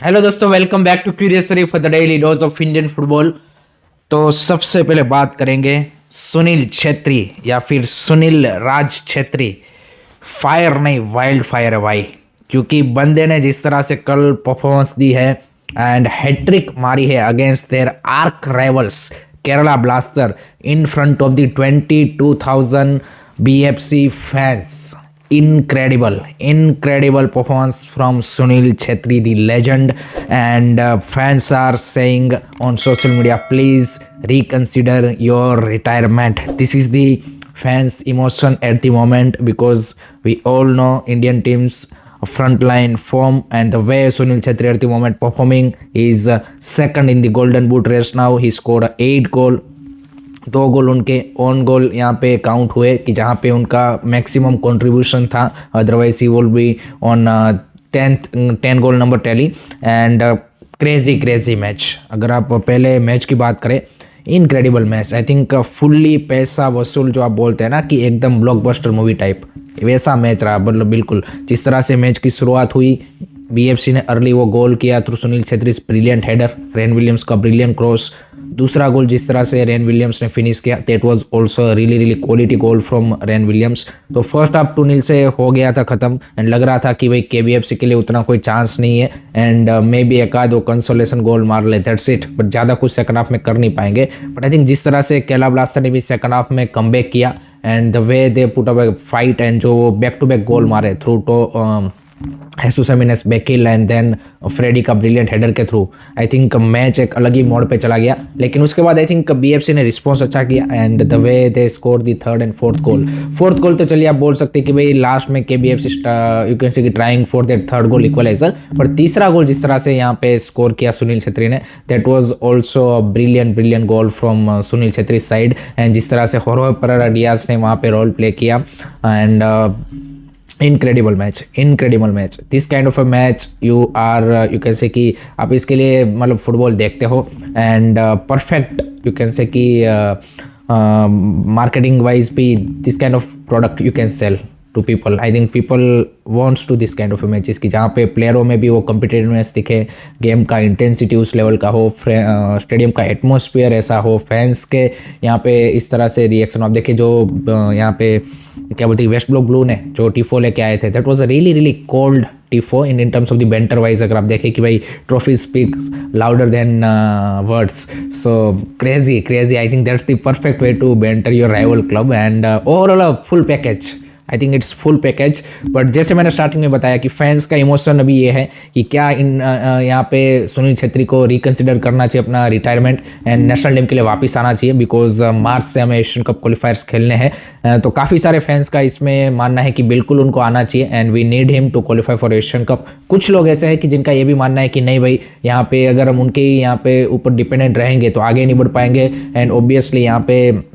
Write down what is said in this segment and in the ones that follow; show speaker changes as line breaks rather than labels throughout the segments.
Hello दोस्तों, welcome back to क्यूरियसरी for the daily dose of Indian football. तो सबसे पहले बात करेंगे सुनील छेत्री या फिर सुनील राज छेत्री। फायर नहीं, वाइल्ड फायर है भाई, क्योंकि बंदे ने जिस तरह से कल परफॉर्मेंस दी है एंड हैट्रिक मारी है against their arc rivals Kerala blaster in front of the 22,000 BFC fans. Incredible performance from Sunil Chhetri, the legend, and fans are saying on social media, please reconsider your retirement. This is the fans' emotion at the moment, because we all know Indian team's frontline form and the way Sunil Chhetri at the moment performing is second in the Golden Boot race now. He scored 8 goal. 2 गोल उनके own goal यहाँ पे count हुए कि जहाँ पे उनका maximum contribution था, otherwise he will be on 10 goal number tally. And crazy match. अगर आप पहले मैच की बात करें, incredible match. I think fully पैसा वसूल जो आप बोलते हैं ना, कि एकदम ब्लॉकबस्टर मूवी टाइप, वैसा मैच रहा। मतलब बिल्कुल जिस तरह से मैच की शुरुआत हुई, BFC ने अर्ली वो गोल किया through Sunil Chhetri brilliant header, rain Williams का ब्रिलियंट क्रॉस। दूसरा गोल जिस तरह से रेन विलियम्स ने फिनिश किया, that was also really quality goal from rain Williams. तो फर्स्ट हाफ 2-0 से हो गया था खत्म, एंड लग रहा था कि भाई KBFC के लिए उतना कोई चांस नहीं है, एंड मे बी एक आध कंसोलेशन गोल मार ले, दैट्स इट। बट ज़्यादा कुछ सेकंड हाफ में कर नहीं पाएंगे। बट आई थिंक जिस तरह से केरला ब्लास्टर ने भी सेकंड हाफ में कमबैक किया, and the way they put up fight, and जो बैक टू बैक गोल मारे थ्रू टू Jesus Jimenez बैकिल एंड देन फ्रेडी का ब्रिलियंट हेडर के थ्रू, आई थिंक मैच एक अलग ही मोड़ पे चला गया। लेकिन उसके बाद आई थिंक BFC ने रिस्पॉन्स अच्छा किया, and the way they score the third and fourth goal तो चलिए आप बोल सकते हैं कि भाई लास्ट में KBFC you can say trying for that third goal equaliser. पर तीसरा गोल जिस तरह से यहाँ पे स्कोर किया सुनील छेत्री ने, that was also a brilliant goal from Sunil Chhetri side. And जिस तरह से होरो परेरा डियाज ने वहाँ पे रोल प्ले किया, and incredible match. This kind of a match you can say कि आप इसके लिए मतलब फुटबॉल देखते हो, and perfect you can say कि मार्केटिंग वाइज भी this kind of product you can sell to people. I think people wants to this kind of matches कि जहाँ पे प्लेयरों में भी वो कम्पिटिटिवनेस दिखे, गेम का इंटेंसिटी उस लेवल का हो, स्टेडियम का एटमॉस्फेयर ऐसा हो, फैंस के यहाँ पे इस तरह से रिएक्शन। आप देखिए जो यहाँ पे क्या बोलते हैं वेस्ट ब्लॉक ब्लू ने जो टीफो लेके आए थे, that was a really cold tifo in terms of the banter wise. अगर आप देखें कि भाई trophy speaks louder than words, so crazy. I think that's the perfect way to banter your rival club, and overall full package. I think it's full package. But जैसे मैंने starting में बताया कि फैंस का इमोशन अभी ये है कि क्या यहाँ पे सुनील छेत्री को रिकन्सिडर करना चाहिए अपना रिटायरमेंट, एंड नेशनल टीम के लिए वापस आना चाहिए, बिकॉज मार्च से हमें एशियन कप क्वालिफायर्स खेलने हैं। तो काफ़ी सारे फैंस का इसमें मानना है कि बिल्कुल उनको आना चाहिए, and we need him to qualify for Asian cup. कुछ लोग ऐसे हैं कि जिनका ये भी मानना है कि नहीं भाई, यहाँ पे अगर हम उनके यहाँ पे ऊपर डिपेंडेंट रहेंगे तो आगे नहीं बढ़ पाएंगे, एंड ऑब्वियसली यहाँ पे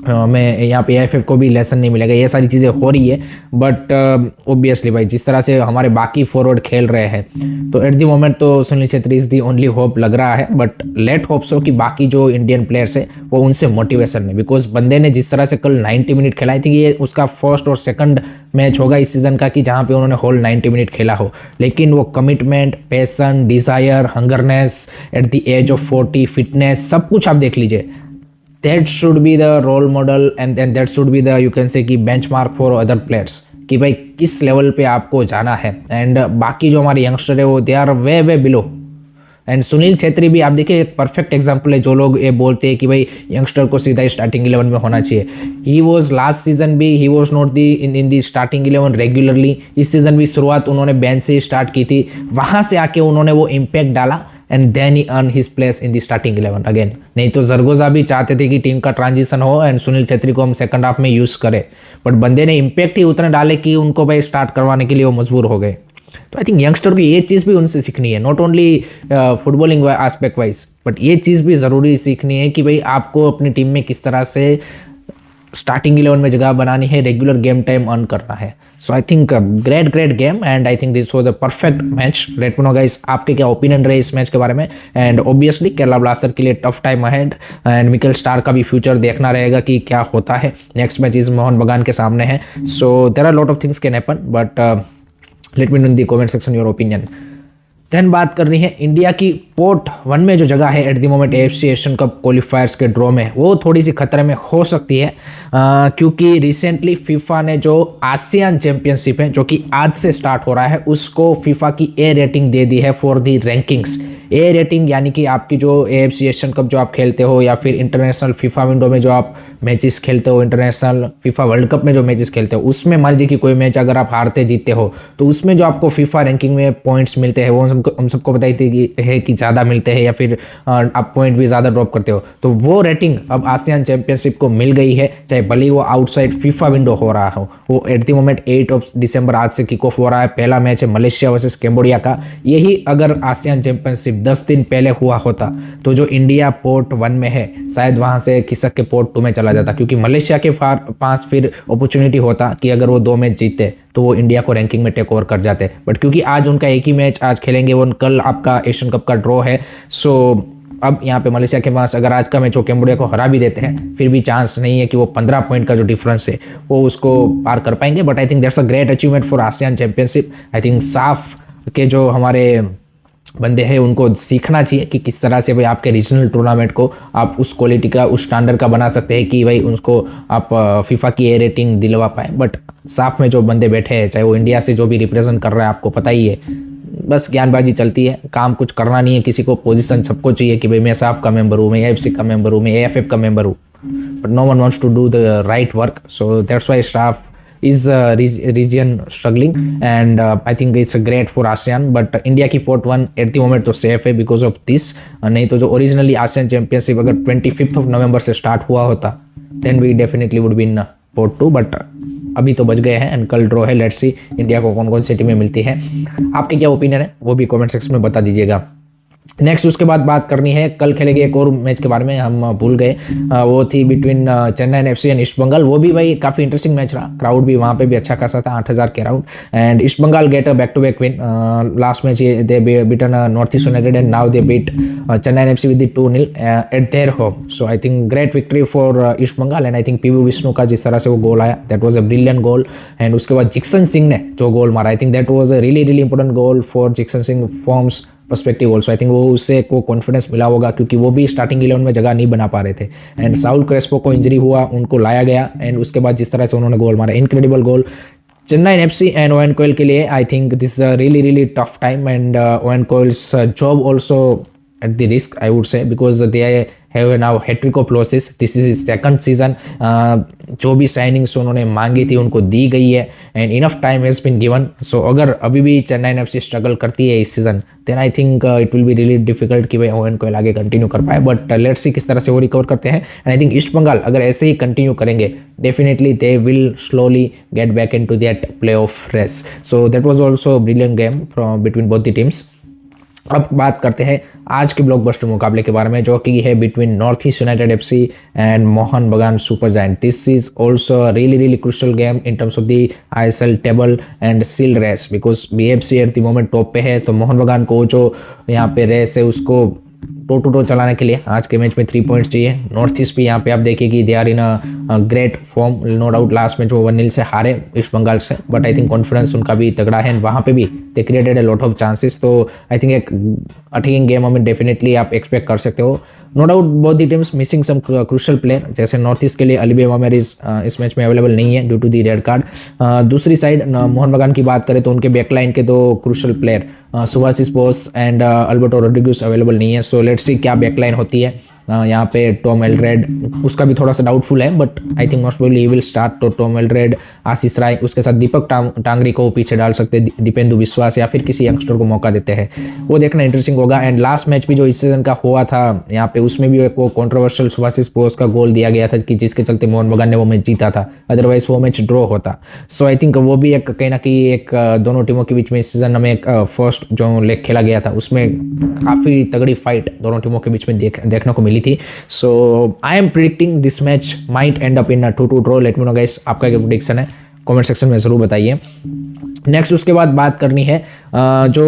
हमें यहाँ पे AFF को भी लेसन नहीं मिलेगा। ये सारी चीज़ें हो रही है, बट ऑब्वियसली भाई जिस तरह से हमारे बाकी फॉरवर्ड खेल रहे हैं, तो एट द मोमेंट तो Sunil Chhetri is the only hope लग रहा है। बट लेट होप सो कि बाकी जो इंडियन प्लेयर्स है वो उनसे मोटिवेशन है, बिकॉज बंदे ने जिस तरह से कल 90 मिनट खेला, आई थिंक ये उसका फर्स्ट और सेकंड मैच होगा इस सीज़न का कि जहाँ पे उन्होंने होल 90 मिनट खेला हो, लेकिन वो commitment, passion, desire, hungerness at the age of 40, fitness, सब कुछ आप देख लीजिए। That should be the role model, and then that should be the you can say कि benchmark for other players कि भाई किस लेवल पे आपको जाना है। एंड बाकी जो हमारे यंगस्टर है वो they are way below, and Sunil Chhetri भी आप देखिए एक परफेक्ट एग्जांपल है। जो लोग ये बोलते हैं कि भाई यंगस्टर को सीधा स्टार्टिंग 11 में होना चाहिए, ही वॉज लास्ट सीजन भी he was not the in the starting 11 regularly. इस सीजन भी शुरुआत उन्होंने बेंच से स्टार्ट की थी, वहाँ से आके उन्होंने वो इम्पैक्ट डाला, and then he earn his place in the starting 11 again. नहीं तो जरगोजा भी चाहते थे कि टीम का ट्रांजिशन हो एंड सुनील छेत्री को हम सेकंड हाफ में यूज़ करें, बट बंदे ने इम्पैक्ट ही उतने डाले कि उनको भाई स्टार्ट करवाने के लिए वो मजबूर हो गए। तो आई थिंक यंगस्टर को ये चीज़ भी उनसे सीखनी है, not only footballing aspect wise, but ये चीज़ भी ज़रूरी सीखनी है कि भाई आपको अपनी टीम में किस तरह से स्टार्टिंग 11 में जगह बनानी है, रेगुलर गेम टाइम अर्न करना है। So I think great game, and I think this was a perfect match. Let me know guys आपके क्या ओपिनियन रहे इस मैच के बारे में, एंड ऑब्वियसली केरला ब्लास्टर के लिए tough time ahead, and Mikael Stahre का भी फ्यूचर देखना रहेगा कि क्या होता है। नेक्स्ट मैच इज मोहन बगान के सामने है, so there are lot of things can happen, but let me know in the comment section your opinion. Then बात करनी है इंडिया की पोर्ट 1 में जो जगह है eight the moment AFC Asian cup क्वालिफायर्स के ड्रॉ में, वो थोड़ी सी खतरे में हो सकती है क्योंकि रिसेंटली फीफा ने जो आसियान चैंपियनशिप है जो कि आज से स्टार्ट हो रहा है, उसको फीफा की A रेटिंग दे दी है for the rankings. A rating यानी कि आपकी जो AFC एशियन कप जो आप खेलते हो या फिर इंटरनेशनल फीफा विंडो में जो आप मैचेस खेलते हो, इंटरनेशनल फीफा वर्ल्ड कप में जो मैचेस खेलते हो, उसमें मान लीजिए कि कोई मैच अगर आप हारते जीतते हो तो उसमें जो आपको फीफा रैंकिंग में पॉइंट्स मिलते हैं वो हम सबको बताई थी है कि ज़्यादा मिलते हैं या फिर आप पॉइंट भी ज़्यादा ड्रॉप करते हो। तो वो रेटिंग अब आसियान चैंपियनशिप को मिल गई है, चाहे भले ही वो आउटसाइड फीफा विंडो हो रहा हो। वो एट द मोमेंट 8 दिसंबर आज से किक ऑफ हो रहा है। पहला मैच है मलेशिया वर्सेस कैम्बोडिया का। यही अगर आसियान चैंपियनशिप 10 दिन पहले हुआ होता तो जो इंडिया पोर्ट 1 में है शायद वहां से खिसक के पोर्ट 2 में चला जाता, क्योंकि मलेशिया के पास फिर अपॉर्चुनिटी होता कि अगर वो 2 मैच जीतते तो वो इंडिया को रैंकिंग में टेक ओवर कर जाते। बट क्योंकि आज उनका एक ही मैच आज खेलेंगे, वो कल आपका एशियन कप का ड्रॉ है। सो अब यहाँ पे मलेशिया के पास अगर आज का मैच वो कैम्बोडिया को हरा भी देते हैं फिर भी चांस नहीं है कि वो 15 पॉइंट का जो डिफरेंस है वो उसको पार कर पाएंगे। But I think that's a great achievement for ASEAN championship. I think साफ के जो हमारे बंदे हैं उनको सीखना चाहिए कि किस तरह से भाई आपके रीजनल टूर्नामेंट को आप उस क्वालिटी का, उस स्टैंडर्ड का बना सकते हैं कि भाई उसको आप फीफा की A रेटिंग दिलवा पाए। बट साफ में जो बंदे बैठे हैं, चाहे वो इंडिया से जो भी रिप्रेजेंट कर रहा है, आपको पता ही है, बस ज्ञानबाजी चलती है, काम कुछ करना नहीं है, किसी को पोजीशन सबको चाहिए कि भाई मैं साफ का मेंबर हूँ, मैं AFC का मेंबर हूँ, मैं AFF का मेंबर हूँ, but no one wants to do the right work. So that's why staff is region struggling and I think it's a great for ASEAN, but India की port 1 eight the moment तो safe है because of this. नहीं तो जो originally ASEAN championship अगर 25 नवंबर से start हुआ होता then we definitely would be in port 2, but अभी तो बच गए हैं एंड कल ड्रॉ है। लेट्स सी इंडिया को कौन कौन सी टीमें मिलती है। आपके क्या ओपिनियन है वो भी कमेंट सेक्शन में बता दीजिएगा। नेक्स्ट उसके बाद बात करनी है, कल खेलेंगे एक और मैच के बारे में हम भूल गए, वो थी between Chennai FC and East Bengal. वो भी भाई काफ़ी इंटरेस्टिंग मैच रहा, क्राउड भी वहाँ पे भी अच्छा खासा था, 8000 के around. And East Bengal get a back to back win. Last match they beaten North East United and now they beat Chennai FC with 2-0 at their home. So I think great victory for East Bengal and I think PV Vishnu का जिस तरह से वो goal आया that was a brilliant goal. And उसके बाद जिक्सन सिंह ने जो गोल मारा, I think that was a really important goal for Jeakson Singh forms perspective also. I think वो उससे को कॉन्फिडेंस मिला होगा क्योंकि वो भी स्टार्टिंग 11 में जगह नहीं बना पा रहे थे। एंड साउल क्रेस्पो को इंजरी हुआ, उनको लाया गया एंड उसके बाद जिस तरह से उन्होंने गोल मारा, incredible goal Chennai FC and Owen Coyle के लिए। I think this is a really tough time and Owen Coyle's job also at the risk I would say because they have now hat-trick of losses. This is his second season. जो भी signings उन्होंने मांगी थी उनको दी गई है and enough time has been given. So अगर अभी भी चेन्नई FC स्ट्रगल करती है इस season then I think it will be really difficult कि भाई ओएन कोयल आगे कंटिन्यू कर पाए। बट लेट्स सी किस तरह से वो रिकवर करते हैं। And I think East Bengal अगर ऐसे ही कंटिन्यू करेंगे definitely they will slowly get back into that play off race. So that was also brilliant game from between both the teams. अब बात करते हैं आज के ब्लॉकबस्टर मुकाबले के बारे में जो कि है between North East United FC and Mohun Bagan super giant. This is also really crucial game in terms of the ISL table and shield race because BFC at the moment top पे है। तो मोहन बगान को जो यहाँ पे रेस है उसको टो चलाने के लिए आज के मैच में 3 पॉइंट्स चाहिए। नॉर्थ ईस्ट भी यहाँ पे आप देखिए कि they are in a great form, no doubt last match वो 1-0 से हारे ईस्ट बंगाल से, बट आई थिंक कॉन्फिडेंस उनका भी तगड़ा है एंड वहाँ पे भी they created a lot of chances. तो आई थिंक एक अटैकिंग गेम हमें डेफिनेटली आप एक्सपेक्ट कर सकते हो। No doubt both the teams missing some crucial player, जैसे नॉर्थ ईस्ट के लिए अली बेमामेर इस मैच में अवेलेबल नहीं है due to the red card. दूसरी साइड मोहन बगान की बात करें तो उनके बैकलाइन के 2 crucial player Subhasish Bose and Alberto Rodrigues available नहीं है। सो लेट्स सी क्या बैकलाइन होती है। यहाँ पे टॉम एलरेड उसका भी थोड़ा सा डाउटफुल है but I think most probably he will start. तो टॉम एलरेड, आशीष राय, उसके साथ दीपक टांगरी को पीछे डाल सकते हैं, दीपेंदु विश्वास या फिर किसी यंगस्टर को मौका देते हैं, वो देखना इंटरेस्टिंग होगा। एंड लास्ट मैच भी जो इस सीजन का हुआ था यहाँ पे उसमें भी एक वो कॉन्ट्रोवर्शियल सुभाशिष बोस का गोल दिया गया था कि जिसके चलते मोहन बगान ने वो मैच जीता था, अदरवाइज वो मैच ड्रॉ होता। सो आई थिंक वो भी एक कहीं ना कहीं एक दोनों टीमों के बीच में इस सीजन में एक फर्स्ट जो लेग खेला गया था उसमें काफ़ी तगड़ी फाइट दोनों टीमों के बीच में देखने को मिली थी। So I am predicting this match might end up in 2-2 draw. Let me know guys आपका क्या प्रेडिक्शन है कमेंट सेक्शन में ज़रूर बताइए। नेक्स्ट उसके बाद बात करनी है जो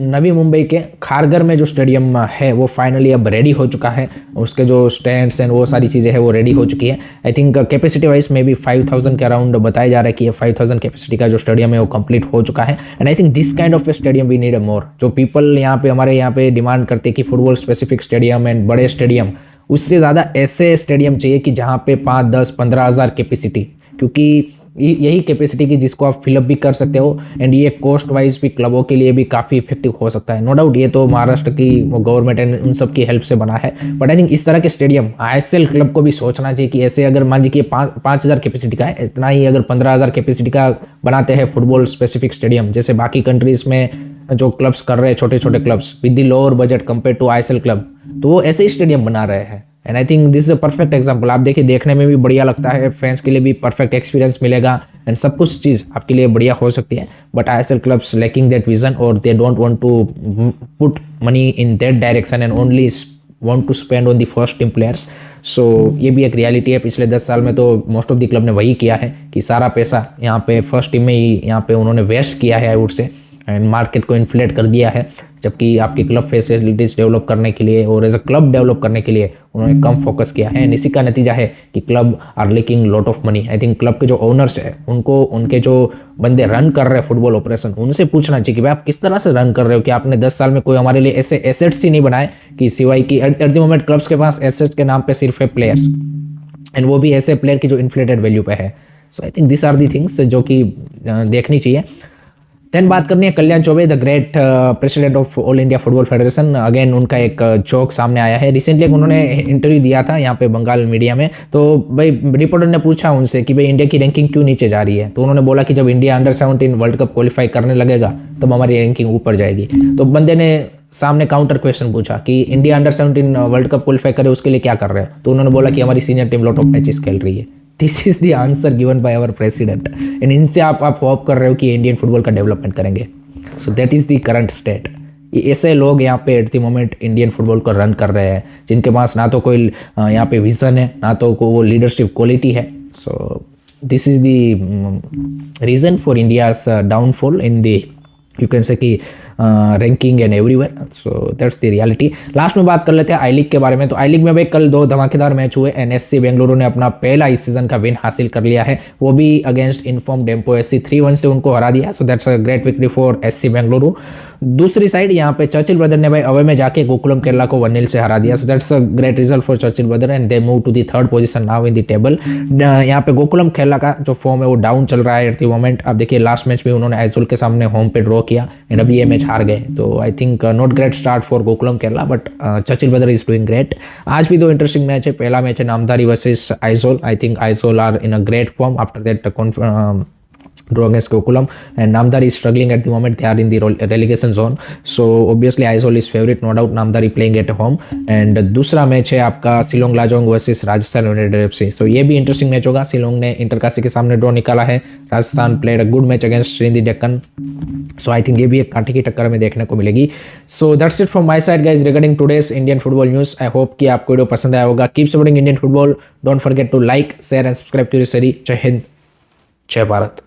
नवी मुंबई के खारघर में जो स्टेडियम है वो फाइनली अब रेडी हो चुका है। उसके जो स्टैंड्स एंड वो सारी चीज़ें हैं वो रेडी हो चुकी है। आई थिंक कैपेसिटी वाइज में भी 5000 के अराउंड बताया जा रहा है कि ये 5000 कैपेसिटी का जो स्टेडियम है वो कंप्लीट हो चुका है। And I think this kind of a stadium we need a more. जो पीपल यहाँ पे हमारे यहाँ पे डिमांड करते हैं कि फुटबॉल स्पेसिफिक स्टेडियम एंड बड़े स्टेडियम, उससे ज़्यादा ऐसे स्टेडियम चाहिए कि जहाँ पे 5, 10, 15,000 कैपेसिटी, क्योंकि यही कैपेसिटी की जिसको आप फिलअप भी कर सकते हो एंड ये कॉस्ट वाइज भी क्लबों के लिए भी काफ़ी इफेक्टिव हो सकता है। नो डाउट ये तो महाराष्ट्र की गवर्नमेंट एंड उन सब की हेल्प से बना है, बट आई थिंक इस तरह के स्टेडियम ISL क्लब को भी सोचना चाहिए कि ऐसे अगर मान लीजिए 5,000 कैपेसिटी का है, इतना ही अगर 15,000 कैपेसिटी का बनाते हैं फुटबॉल स्पेसिफिक स्टेडियम, जैसे बाकी कंट्रीज में जो क्लब्स कर रहे हैं, छोटे छोटे clubs with the lower budget compare to ISL club, तो वो ऐसे ही स्टेडियम बना रहे हैं। And I think this is a perfect example. आप देखिए देखने में भी बढ़िया लगता है, फैंस के लिए भी परफेक्ट एक्सपीरियंस मिलेगा एंड सब कुछ चीज़ आपके लिए बढ़िया हो सकती है। But ISL clubs lacking that vision और they don't want to put money in that direction and only want to spend on the first team players. So ये भी एक रियलिटी है। पिछले 10 साल में तो मोस्ट ऑफ द क्लब ने वही किया है कि सारा पैसा यहाँ पे फर्स्ट टीम में ही यहाँ पे उन्होंने वेस्ट किया है I would say, and market को इन्फ्लेट कर दिया है, जबकि आपकी क्लब फैसिलिटीज़ डेवलप करने के लिए और एज अ क्लब डेवलप करने के लिए उन्होंने कम फोकस किया है। एंड इसी का नतीजा है कि club are lacking lot of money. I think club के जो ओनर्स है उनको उनके जो बंदे रन कर रहे हैं फुटबॉल ऑपरेशन, उनसे पूछना चाहिए कि भाई आप किस तरह से रन कर रहे हो कि आपने 10 साल में कोई हमारे लिए ऐसे एसेट्स ही नहीं बनाए कि सिवाय कि एट द मोमेंट क्लब्स के पास एसेट्स के नाम पे सिर्फ है प्लेयर्स, एंड वो भी ऐसे प्लेयर की जो इन्फ्लेटेड वैल्यू पे है। So I think this are the things जो कि देखनी चाहिए। देन बात करनी है Kalyan Chaubey, the great president of All India Football Federation. Again उनका एक जोक सामने आया है। रिसेंटली उन्होंने इंटरव्यू दिया था यहाँ पे बंगाल मीडिया में, तो भाई रिपोर्टर ने पूछा उनसे कि भाई इंडिया की रैंकिंग क्यों नीचे जा रही है, तो उन्होंने बोला कि जब India under-17 world cup qualify करने लगेगा तब हमारी रैंकिंग ऊपर जाएगी। तो बंदे ने सामने काउंटर क्वेश्चन पूछा कि India under-17 world cup qualify करे उसके लिए क्या कर रहे हैं, तो उन्होंने बोला कि हमारी senior team lot of matches खेल रही है। This is the answer given by our president, and इनसे आप होप कर रहे हो कि इंडियन फुटबॉल का डेवलपमेंट करेंगे। So that is the current state. ऐसे लोग यहाँ पे eight the moment Indian football को रन कर रहे हैं, जिनके पास ना तो कोई यहाँ पे विजन है, ना तो को वो लीडरशिप क्वालिटी है। So this is the reason for India's downfall in the you can say कि ranking and everywhere. So that's the reality. Last में बात कर लेते हैं आई लीग के बारे में। तो आई लीग में भाई कल 2 धमाकेदार मैच हुए। NSC बेंगलुरु ने अपना पहला इस सीजन का विन हासिल कर लिया है, वो भी अगेंस्ट इनफॉर्म डेम्पो SC 3-1 से उनको हरा दिया। So that's a great victory for SC Bengaluru. दूसरी साइड यहाँ पे चर्चिल ब्रदर ने भाई अवे में जाके गोकुलम केरला को 1-0 से हरा दिया। So that's a great result for Churchill Brother and they move to the 3rd position now in the table. यहाँ पे गोकुलम केरला का जो फॉर्म है वो डाउन चल रहा है एट द मोमेंट। आप देखिए लास्ट मैच में उन्होंने आइजोल के सामने होम पे ड्रॉ किया एंड अभी ये मैच हार गए। तो I think not great start for Gokulam Kerala, but Churchill Brother is doing great. आज भी 2 इंटरेस्टिंग मैच है। पहला मैच है Namdhari versus Aizawl. I think Aizawl are in a great form after that draw against Gokulam, and Namdari is struggling at the moment. They are in the relegation zone, so obviously Aizawl is favorite, no doubt. Namdari playing at home, and दूसरा match है आपका Shillong Lajong versus Rajasthan United FC। so ये भी interesting match होगा। शिलोंग ने इंटरकाशी के सामने draw निकाला है। Rajasthan played a good match against Sreenidi Deccan. So I think ये भी एक कांटे की टक्कर में देखने को मिलेगी। So that's it from my side guys regarding today's Indian football news. I hope कि आपको वीडियो पसंद आया होगा। Keep supporting Indian football, don't forget to like share and subscribe to this series. जय हिंद, जय भारत।